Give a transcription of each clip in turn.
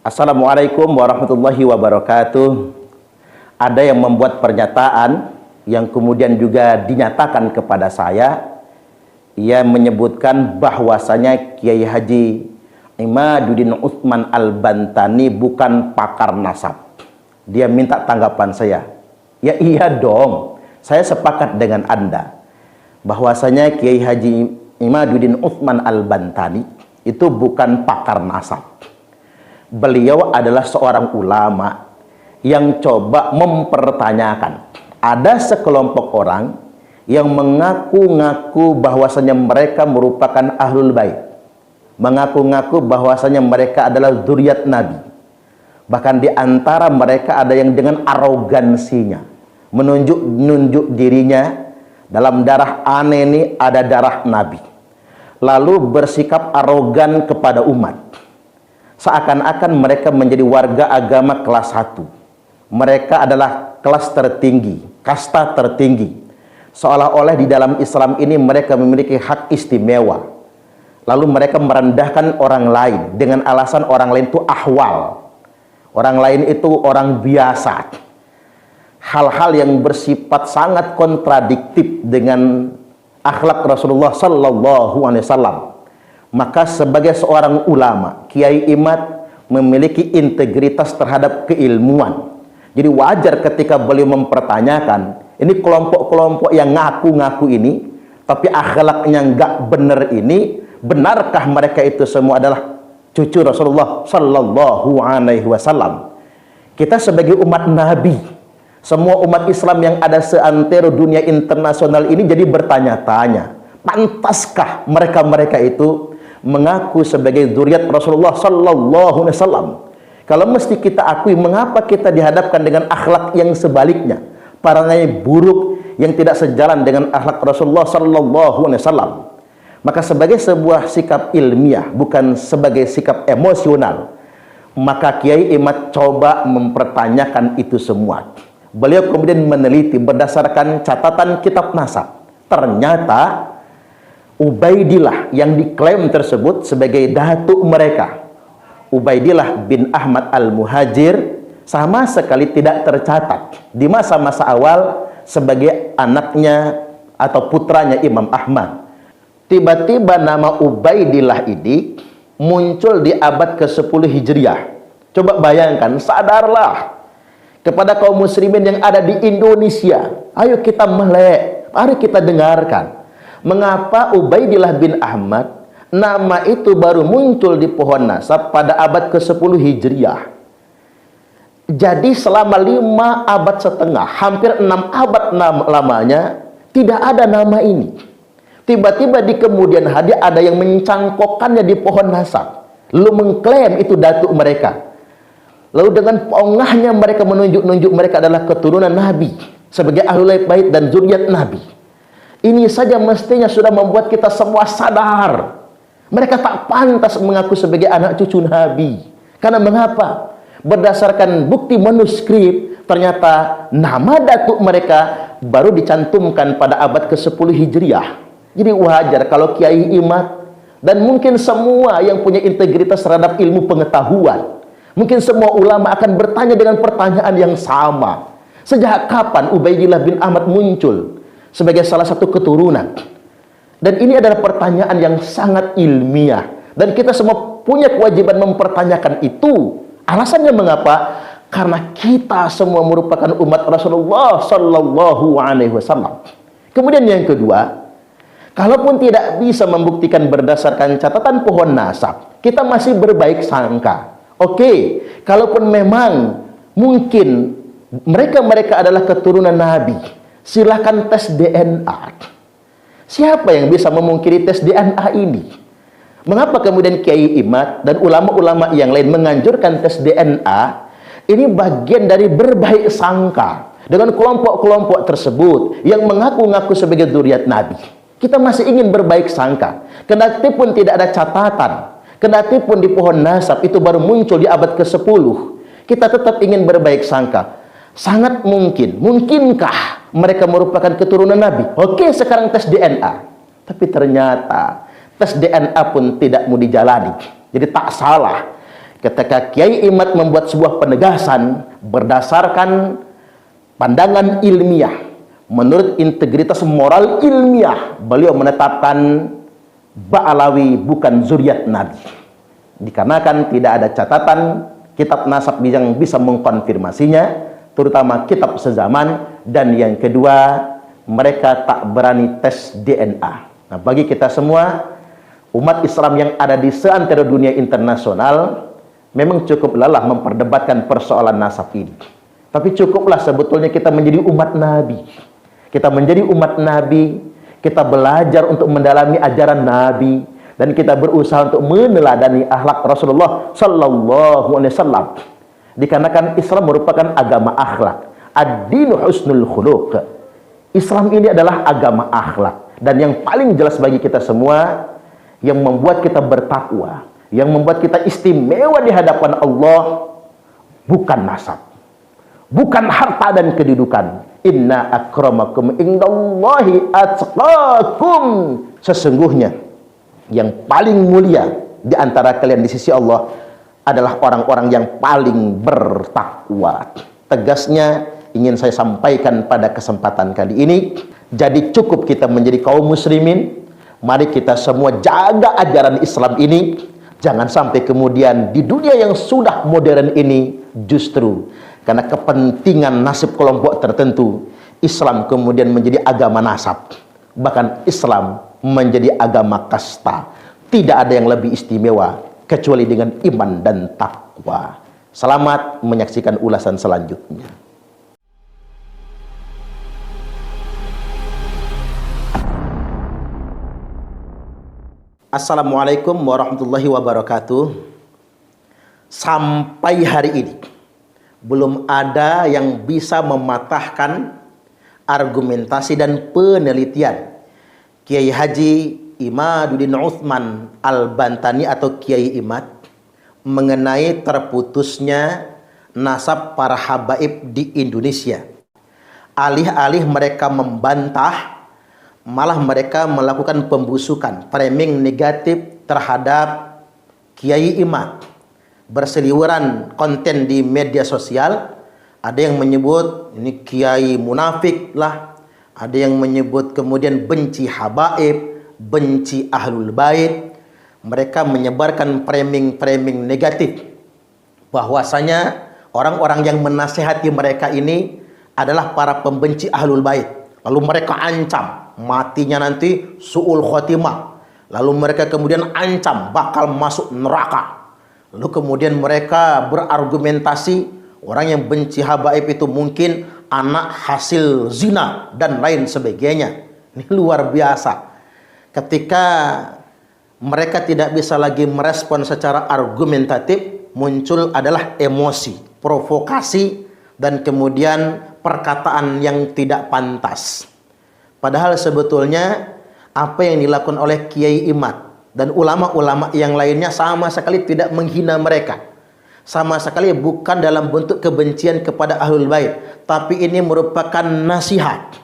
Assalamualaikum warahmatullahi wabarakatuh. Ada yang membuat pernyataan yang kemudian juga dinyatakan kepada saya. Ia menyebutkan bahwasanya Kiai Haji Imaduddin Utsman Al-Bantani bukan pakar nasab. Dia minta tanggapan saya. Ya iya dong, saya sepakat dengan Anda bahwasanya Kiai Haji Imaduddin Utsman Al-Bantani itu bukan pakar nasab. Beliau adalah seorang ulama yang coba mempertanyakan. Ada sekelompok orang yang mengaku-ngaku bahwasanya mereka merupakan ahlul bait, mengaku-ngaku bahwasanya mereka adalah zuriat Nabi. Bahkan di antara mereka ada yang dengan arogansinya menunjuk dirinya dalam darah aneh ini ada darah Nabi, lalu bersikap arogan kepada umat. Seakan-akan mereka menjadi warga agama kelas 1. Mereka adalah kelas tertinggi, kasta tertinggi. Seolah-olah di dalam Islam ini mereka memiliki hak istimewa. Lalu mereka merendahkan orang lain dengan alasan orang lain itu ahwal. Orang lain itu orang biasa. Hal-hal yang bersifat sangat kontradiktif dengan akhlak Rasulullah Sallallahu Alaihi Wasallam. Maka sebagai seorang ulama, Kiai Imad memiliki integritas terhadap keilmuan. Jadi wajar ketika beliau mempertanyakan, ini kelompok-kelompok yang ngaku-ngaku ini, tapi akhlaknya nggak benar ini, benarkah mereka itu semua adalah cucu Rasulullah Sallallahu Alaihi Wasallam? Kita sebagai umat Nabi, semua umat Islam yang ada seantero dunia internasional ini jadi bertanya-tanya, pantaskah mereka-mereka itu mengaku sebagai zuriat Rasulullah Sallallahu Alaihi Wasallam? Kalau mesti kita akui, mengapa kita dihadapkan dengan akhlak yang sebaliknya, perangai buruk yang tidak sejalan dengan akhlak Rasulullah Sallallahu Alaihi Wasallam? Maka sebagai sebuah sikap ilmiah, bukan sebagai sikap emosional, maka Kiai Imad coba mempertanyakan itu semua. Beliau kemudian meneliti berdasarkan catatan kitab nasab. Ternyata Ubaidillah yang diklaim tersebut sebagai datuk mereka, Ubaidillah bin Ahmad Al-Muhajir, sama sekali tidak tercatat di masa-masa awal sebagai anaknya atau putranya Imam Ahmad. Tiba-tiba nama Ubaidillah ini muncul di abad ke-10 Hijriah. Coba bayangkan, sadarlah kepada kaum muslimin yang ada di Indonesia. Ayo kita melek, mari kita dengarkan. Mengapa Ubaidillah bin Ahmad nama itu baru muncul di pohon nasab pada abad ke-10 Hijriah? Jadi selama 5 abad setengah, hampir 6 abad lamanya tidak ada nama ini. Tiba-tiba di kemudian hari ada yang mencangkokkannya di pohon nasab, lalu mengklaim itu datuk mereka. Lalu dengan pongahnya mereka menunjuk mereka adalah keturunan Nabi sebagai ahlul bait dan zuriat Nabi. Ini saja mestinya sudah membuat kita semua sadar. Mereka tak pantas mengaku sebagai anak cucu Nabi. Karena mengapa? Berdasarkan bukti manuskrip, ternyata nama datuk mereka baru dicantumkan pada abad ke-10 Hijriah. Jadi wajar kalau Kiai Imad dan mungkin semua yang punya integritas terhadap ilmu pengetahuan, mungkin semua ulama akan bertanya dengan pertanyaan yang sama. Sejak kapan Ubaidillah bin Ahmad muncul sebagai salah satu keturunan? Dan ini adalah pertanyaan yang sangat ilmiah, dan kita semua punya kewajiban mempertanyakan itu. Alasannya mengapa? Karena kita semua merupakan umat Rasulullah Sallallahu Alaihi Wasallam. Kemudian yang kedua, kalaupun tidak bisa membuktikan berdasarkan catatan pohon nasab, kita masih berbaik sangka. Oke, kalaupun memang mungkin mereka adalah keturunan Nabi, silahkan tes DNA. Siapa yang bisa memungkiri tes DNA ini? Mengapa kemudian Kiai Imad dan ulama-ulama yang lain menganjurkan tes DNA? Ini bagian dari berbaik sangka dengan kelompok-kelompok tersebut yang mengaku-ngaku sebagai zuriat Nabi. Kita masih ingin berbaik sangka, kendati pun tidak ada catatan, kendati pun di pohon nasab itu baru muncul di abad ke-10, kita tetap ingin berbaik sangka. Sangat mungkin, mungkinkah mereka merupakan keturunan Nabi? Oke, sekarang tes DNA. Tapi ternyata tes DNA pun tidak mau dijalani. Jadi tak salah Ketika Kiai Imad membuat sebuah penegasan berdasarkan pandangan ilmiah, menurut integritas moral ilmiah, beliau menetapkan Ba'alawi bukan zuriat Nabi. Dikarenakan tidak ada catatan kitab nasab yang bisa mengkonfirmasinya, terutama kitab sezaman, dan yang kedua, mereka tak berani tes DNA. Nah, bagi kita semua, umat Islam yang ada di seantero dunia internasional, memang cukup lelah memperdebatkan persoalan nasab ini. Tapi cukuplah sebetulnya kita menjadi umat Nabi. Kita menjadi umat Nabi, kita belajar untuk mendalami ajaran Nabi, dan kita berusaha untuk meneladani akhlak Rasulullah Sallallahu Alaihi Wasallam. Dikarenakan Islam merupakan agama akhlak. Ad-dinu husnul khuluq. Islam ini adalah agama akhlak. Dan yang paling jelas bagi kita semua, yang membuat kita bertakwa, yang membuat kita istimewa di hadapan Allah, bukan nasab, bukan harta dan kedudukan. Inna akramakum indallahi atqakum. Sesungguhnya yang paling mulia di antara kalian di sisi Allah adalah orang-orang yang paling bertakwa. Tegasnya ingin saya sampaikan pada kesempatan kali ini. Jadi cukup kita menjadi kaum muslimin. Mari kita semua jaga ajaran Islam ini. Jangan sampai kemudian di dunia yang sudah modern ini, justru karena kepentingan nasib kelompok tertentu, Islam kemudian menjadi agama nasab. Bahkan Islam menjadi agama kasta. Tidak ada yang lebih istimewa kecuali dengan iman dan takwa. Selamat menyaksikan ulasan selanjutnya. Assalamualaikum warahmatullahi wabarakatuh. Sampai hari ini belum ada yang bisa mematahkan argumentasi dan penelitian Kiai Haji Imaduddin Utsman Al-Bantani atau Kiai Imad mengenai terputusnya nasab para habaib di Indonesia. Alih-alih mereka membantah, malah mereka melakukan pembusukan, framing negatif terhadap Kiai Imad. Berseliweran konten di media sosial, ada yang menyebut ini kiai munafik lah, ada yang menyebut kemudian benci habaib, benci ahlul bait. Mereka menyebarkan framing-framing negatif bahwasanya orang-orang yang menasihati mereka ini adalah para pembenci ahlul bait. Lalu mereka ancam matinya nanti su'ul khotimah. Lalu mereka kemudian ancam bakal masuk neraka. Lalu kemudian mereka berargumentasi orang yang benci habaib itu mungkin anak hasil zina dan lain sebagainya. Ini luar biasa. Ketika mereka tidak bisa lagi merespon secara argumentatif, muncul adalah emosi, provokasi, dan kemudian perkataan yang tidak pantas. Padahal sebetulnya apa yang dilakukan oleh Kiai Imad dan ulama-ulama yang lainnya sama sekali tidak menghina mereka. Sama sekali bukan dalam bentuk kebencian kepada ahlul bait, tapi ini merupakan nasihat.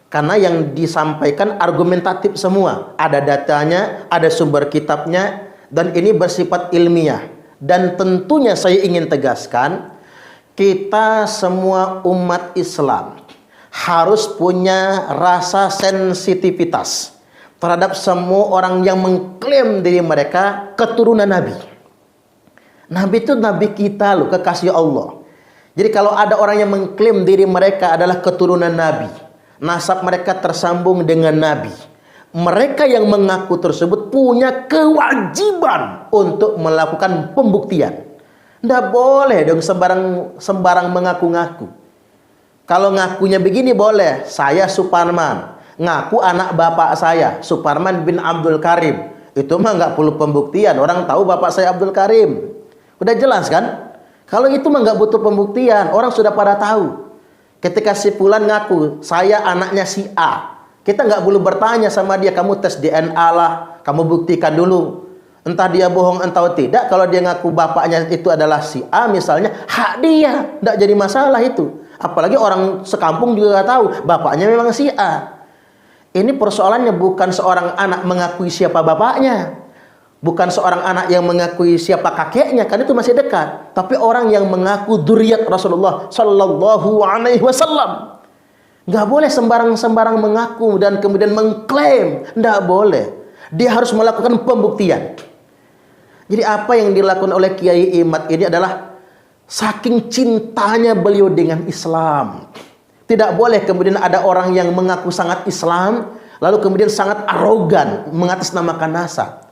Karena yang disampaikan argumentatif semua, ada datanya, ada sumber kitabnya, dan ini bersifat ilmiah. Dan tentunya saya ingin tegaskan, kita semua umat Islam harus punya rasa sensitivitas terhadap semua orang yang mengklaim diri mereka keturunan Nabi. Nabi itu Nabi kita loh, kekasih Allah. Jadi kalau ada orang yang mengklaim diri mereka adalah keturunan Nabi, nasab mereka tersambung dengan Nabi, mereka yang mengaku tersebut punya kewajiban untuk melakukan pembuktian. Tidak boleh dong sembarang mengaku-ngaku. Kalau ngakunya begini boleh, saya Suparman, ngaku anak bapak saya Suparman bin Abdul Karim, itu mah nggak perlu pembuktian, orang tahu bapak saya Abdul Karim. Udah jelas kan? Kalau itu mah nggak butuh pembuktian, orang sudah pada tahu. Ketika si fulan ngaku saya anaknya si A, kita nggak perlu bertanya sama dia, kamu tes DNA lah, kamu buktikan dulu. Entah dia bohong entah tidak, kalau dia ngaku bapaknya itu adalah si A misalnya, hak dia, nggak jadi masalah itu. Apalagi orang sekampung juga nggak tahu bapaknya memang si A. Ini persoalannya bukan seorang anak mengakui siapa bapaknya. Bukan seorang anak yang mengakui siapa kakeknya, kan itu masih dekat. Tapi orang yang mengaku dzurriyyat Rasulullah sallallahu alaihi wasallam. Nggak boleh sembarang-sembarang mengaku dan kemudian mengklaim. Nggak boleh. Dia harus melakukan pembuktian. Jadi apa yang dilakukan oleh Kiai Imad ini adalah saking cintanya beliau dengan Islam. Tidak boleh kemudian ada orang yang mengaku sangat Islam, lalu kemudian sangat arogan mengatasnamakan nasab.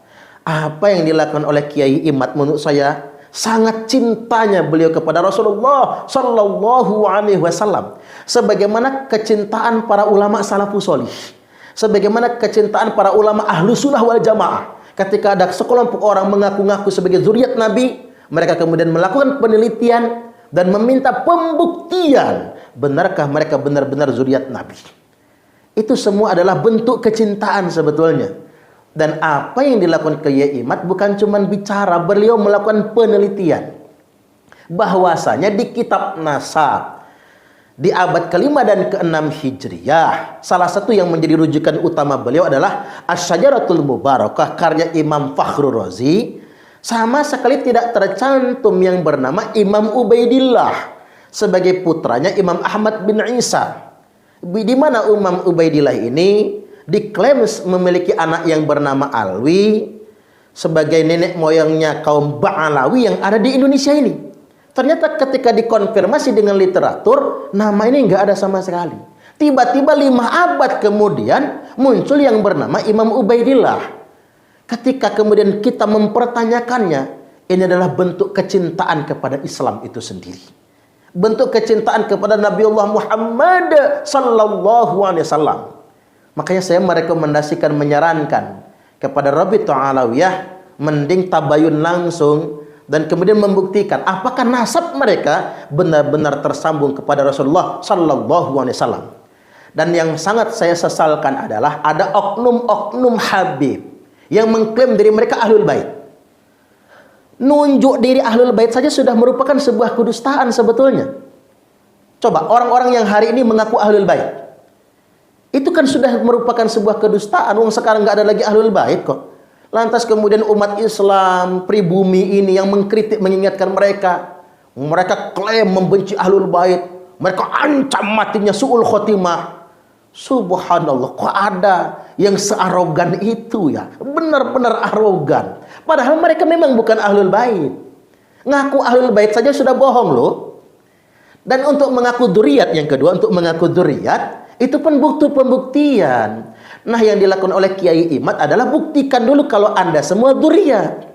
Apa yang dilakukan oleh Kiai Imad menurut saya sangat cintanya beliau kepada Rasulullah sallallahu alaihi wasallam, sebagaimana kecintaan para ulama salafus salih, sebagaimana kecintaan para ulama ahlu sunnah wal jamaah. Ketika ada sekelompok orang mengaku-ngaku sebagai zuriat Nabi, mereka kemudian melakukan penelitian dan meminta pembuktian, benarkah mereka benar-benar zuriat Nabi. Itu semua adalah bentuk kecintaan sebetulnya. Dan apa yang dilakukan Kiai Imad bukan cuma bicara, beliau melakukan penelitian. Bahwasanya di kitab nasab di abad ke-5 dan ke-6 Hijriyah, salah satu yang menjadi rujukan utama beliau adalah Asy-Syajaratul Mubarakah karya Imam Fakhrur Razi. Sama sekali tidak tercantum yang bernama Imam Ubaidillah sebagai putranya Imam Ahmad bin Isa. Di mana Imam Ubaidillah ini diklaim memiliki anak yang bernama Alwi sebagai nenek moyangnya kaum Ba'alawi yang ada di Indonesia ini. Ternyata ketika dikonfirmasi dengan literatur, nama ini nggak ada sama sekali. Tiba-tiba 5 abad kemudian muncul yang bernama Imam Ubaidillah. Ketika kemudian kita mempertanyakannya, ini adalah bentuk kecintaan kepada Islam itu sendiri. Bentuk kecintaan kepada Nabiullah Muhammad sallallahu alaihi wasallam. Makanya saya merekomendasikan, menyarankan kepada Rabithah Alawiyah mending tabayun langsung dan kemudian membuktikan apakah nasab mereka benar-benar tersambung kepada Rasulullah sallallahu alaihi wasallam. Dan yang sangat saya sesalkan adalah ada oknum-oknum Habib yang mengklaim diri mereka ahlul bait. Nunjuk diri ahlul bait saja sudah merupakan sebuah kedustaan sebetulnya. Coba orang-orang yang hari ini mengaku ahlul bait, itu kan sudah merupakan sebuah kedustaan. Wong sekarang nggak ada lagi ahlul bait kok. Lantas kemudian umat Islam pribumi ini yang mengkritik, mengingatkan mereka. Mereka klaim membenci ahlul bait. Mereka ancam matinya su'ul khotimah. Subhanallah, kok ada yang searogan itu ya? Benar-benar arogan. Padahal mereka memang bukan ahlul bait. Ngaku ahlul bait saja sudah bohong loh. Dan untuk mengaku dzurriyyat, yang kedua, untuk mengaku dzurriyyat itu pun butuh pembuktian. Nah, yang dilakukan oleh Kiai Imad adalah buktikan dulu kalau Anda semua dzurriyyat.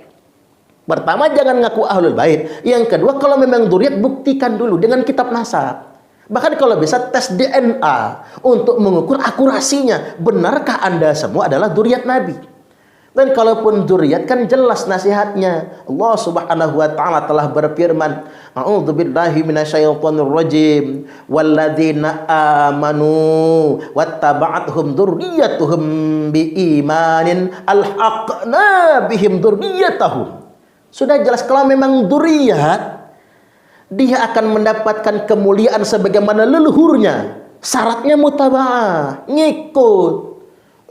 Pertama, jangan ngaku ahlul bait. Yang kedua, kalau memang dzurriyyat, buktikan dulu dengan kitab nasab. Bahkan kalau bisa tes DNA untuk mengukur akurasinya. Benarkah Anda semua adalah dzurriyyat Nabi? Dan kalaupun dzurriyyat kan jelas nasihatnya. Allah Subhanahu wa taala telah berfirman, A'udzubillahi minasyaitonir rajim. Walladzina amanu wattaba'athum dzurriyyatuhum biimanin alhaqna bihim dzurriyyatahum. Sudah jelas kalau memang dzurriyyat, dia akan mendapatkan kemuliaan sebagaimana leluhurnya. Syaratnya mutaba'ah, ngikut.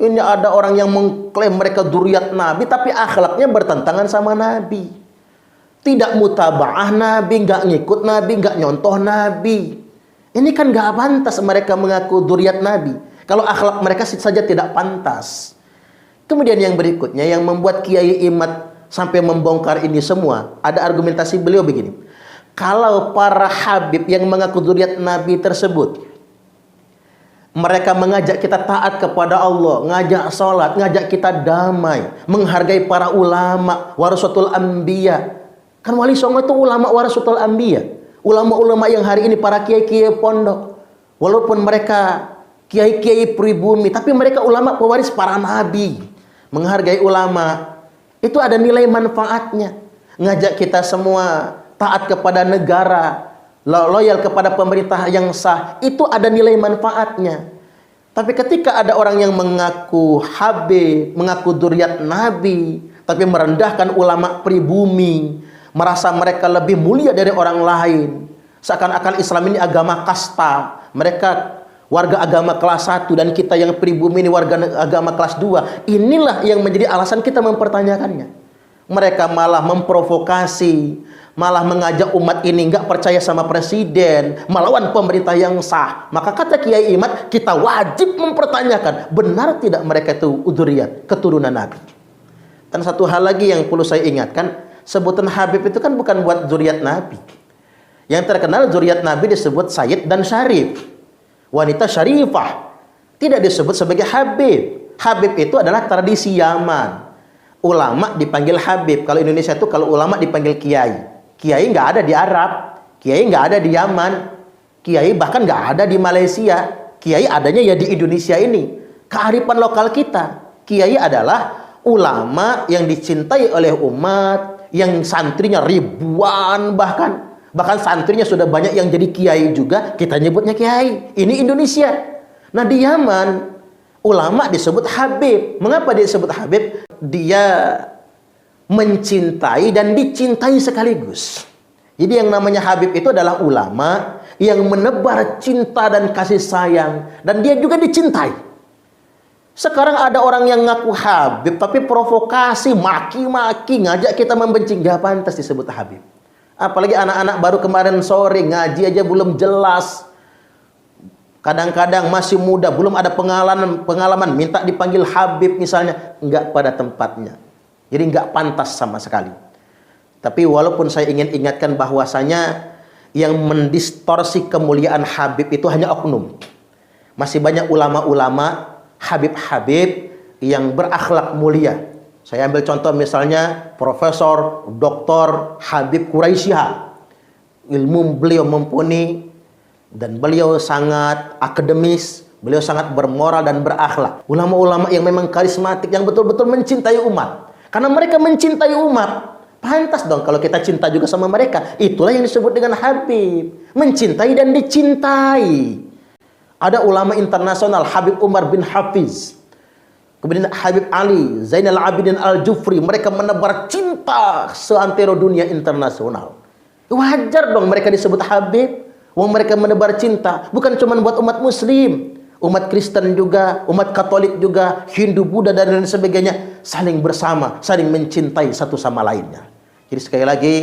Ini ada orang yang mengklaim mereka dzurriyyat Nabi, tapi akhlaknya bertentangan sama Nabi. Tidak mutaba'ah Nabi, nggak ngikut Nabi, nggak nyontoh Nabi. Ini kan nggak pantas mereka mengaku dzurriyyat Nabi, kalau akhlak mereka saja tidak pantas. Kemudian yang berikutnya yang membuat Kiai Imad sampai membongkar ini semua, ada argumentasi beliau begini. Kalau para habib yang mengaku dzurriyyat Nabi tersebut, mereka mengajak kita taat kepada Allah, ngajak sholat, ngajak kita damai, menghargai para ulama, warasatul anbiya. Kan wali songo itu ulama warasatul anbiya. Ulama-ulama yang hari ini para kiai-kiai pondok, walaupun mereka kiai-kiai pribumi, tapi mereka ulama pewaris para nabi. Menghargai ulama, itu ada nilai manfaatnya. Ngajak kita semua taat kepada negara, loyal kepada pemerintah yang sah, itu ada nilai manfaatnya. Tapi ketika ada orang yang mengaku habib, mengaku dzurriyyat Nabi, tapi merendahkan ulama pribumi, merasa mereka lebih mulia dari orang lain, seakan-akan Islam ini agama kasta, mereka warga agama kelas 1 dan kita yang pribumi ini warga agama kelas 2. Inilah yang menjadi alasan kita mempertanyakannya. Mereka malah memprovokasi, malah mengajak umat ini nggak percaya sama presiden, melawan pemerintah yang sah. Maka kata Kiai Imad, kita wajib mempertanyakan, benar tidak mereka itu dzurriyyat, keturunan Nabi. Dan satu hal lagi yang perlu saya ingatkan, sebutan Habib itu kan bukan buat dzurriyyat Nabi. Yang terkenal dzurriyyat Nabi disebut Sayyid dan Syarif, wanita syarifah, tidak disebut sebagai Habib. Habib itu adalah tradisi Yaman. Ulama dipanggil Habib. Kalau Indonesia itu kalau ulama dipanggil Kiai. Kiai nggak ada di Arab, Kiai nggak ada di Yaman, Kiai bahkan nggak ada di Malaysia. Kiai adanya ya di Indonesia ini. Kearifan lokal kita. Kiai adalah ulama yang dicintai oleh umat, yang santrinya ribuan, bahkan santrinya sudah banyak yang jadi kiai juga, kita nyebutnya kiai. Ini Indonesia. Nah di Yaman, ulama disebut Habib. Mengapa dia disebut Habib? Dia mencintai dan dicintai sekaligus. Jadi yang namanya Habib itu adalah ulama yang menebar cinta dan kasih sayang, dan dia juga dicintai. Sekarang ada orang yang ngaku Habib tapi provokasi, maki-maki, ngajak kita membenci. Gak pantas disebut Habib. Apalagi anak-anak baru kemarin sore ngaji aja belum jelas. Kadang-kadang masih muda, belum ada pengalaman minta dipanggil Habib misalnya, enggak pada tempatnya. Jadi enggak pantas sama sekali. Tapi walaupun saya ingin ingatkan bahwasanya yang mendistorsi kemuliaan Habib itu hanya oknum. Masih banyak ulama-ulama, Habib-Habib yang berakhlak mulia. Saya ambil contoh misalnya Profesor Dr. Habib Quraisyah. Ilmu beliau mumpuni dan beliau sangat akademis, beliau sangat bermoral dan berakhlak. Ulama-ulama yang memang karismatik, yang betul-betul mencintai umat. Karena mereka mencintai umat, pantas dong kalau kita cinta juga sama mereka. Itulah yang disebut dengan Habib, mencintai dan dicintai. Ada ulama internasional, Habib Umar bin Hafiz, kemudian Habib Ali Zainal Abidin Al-Jufri. Mereka menebar cinta seantero dunia internasional. Wajar dong mereka disebut Habib. Wong mereka menebar cinta bukan cuma buat umat Muslim, umat Kristen juga, umat Katolik juga, Hindu, Buddha dan lain sebagainya, saling bersama, saling mencintai satu sama lainnya. Jadi sekali lagi,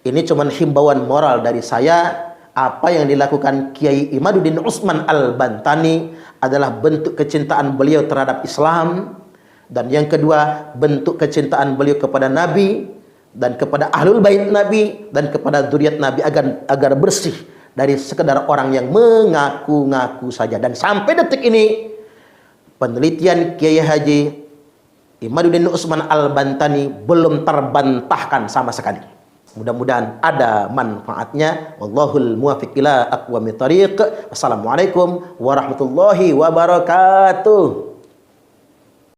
ini cuma himbauan moral dari saya. Apa yang dilakukan Kiai Imaduddin Utsman Al-Bantani adalah bentuk kecintaan beliau terhadap Islam, dan yang kedua bentuk kecintaan beliau kepada Nabi dan kepada Ahlul Bait Nabi dan kepada dzurriyyat Nabi agar bersih dari sekedar orang yang mengaku-ngaku saja. Dan sampai detik ini penelitian Kiai Haji Imaduddin Utsman Al-Bantani belum terbantahkan sama sekali. Mudah-mudahan ada manfaatnya. Wallahul muwaffiq ila aqwamit thariq. Wassalamualaikum warahmatullahi wabarakatuh.